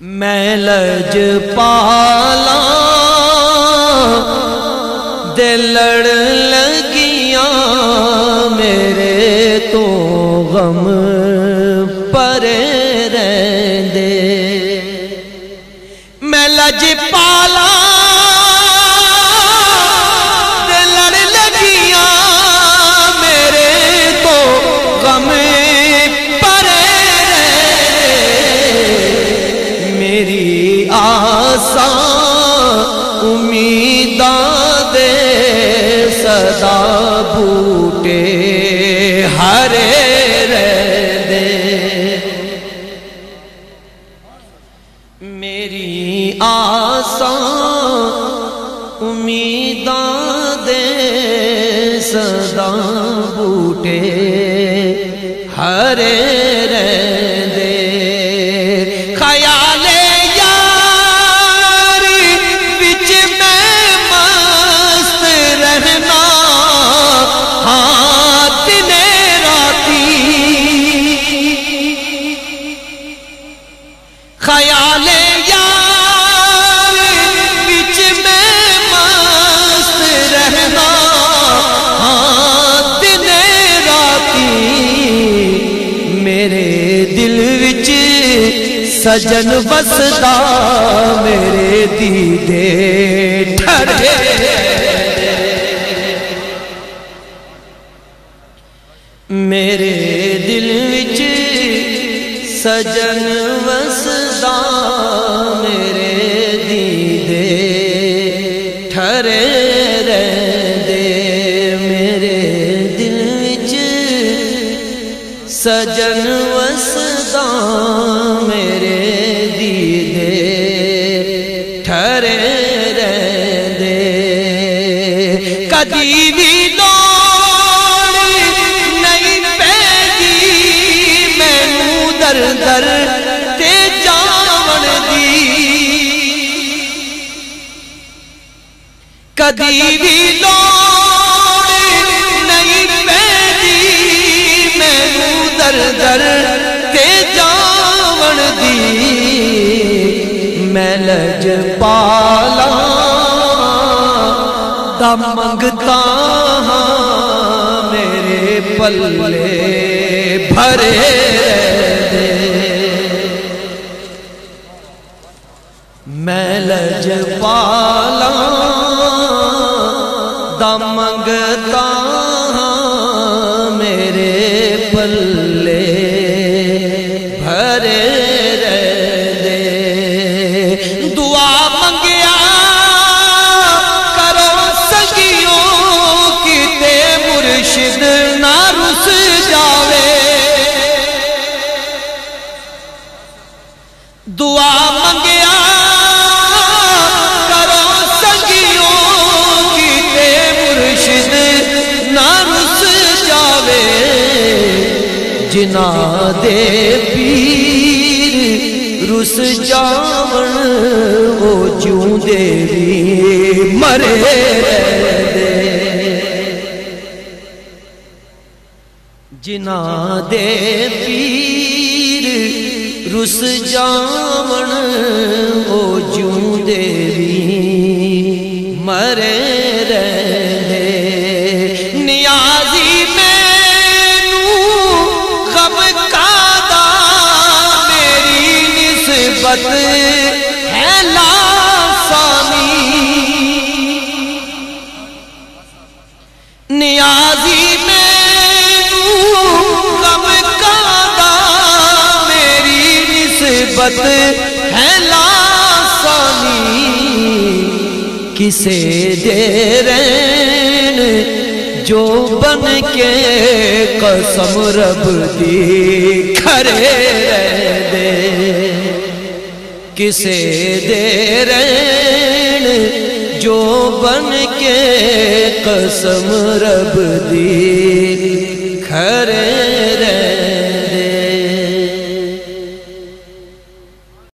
میں لج پالا دل لڑ لگیاں میرے تو غم پرے رہندے میں لج پالا دل لڑ لگیاں میرے تو غم پرے رہندے میری آساں امیداں دے صدا بوٹے ہرے رہندے میری آساں امیداں دے صدا بوٹے ہرے رہندے خیال خیال یار بچ میں مست رہنا ہاں دن راتی میرے دل وچ سجن بسدا میرے دیدے ٹھڑے میرے دل وچ سجن وسدا میرے دیدے ٹھرے رہندے میرے دل وچ سجن وسدا میرے دیدے ٹھرے رہندے کدی بھی در تے جاون دی کدی بھی لوڑ نہیں پیندی مینوں در تے جاون دی میں لج پالا دا منگتا ہاں میرے پلے بھرے میں لج پالا دا منگتا ہاں میرے پلے بھرے رہندے دعا منگیا کرو سگیوں کتے مرشد نہ رس جاوے دعا منگیا جنا دے پیر رس جاون وہ جوں دے بھی مرے رہندے جنا دے پیر رس جاون وہ جوں دے بھی مرے رہندے نیازی ہے لاسانی نیازی مینوں غم کادا میری نسبت ہے لاسانی کسے دے رین جو بن کے قسم رب دی کھرے رہندے کسے دے رین جو بن کے قسم رب دی کھرے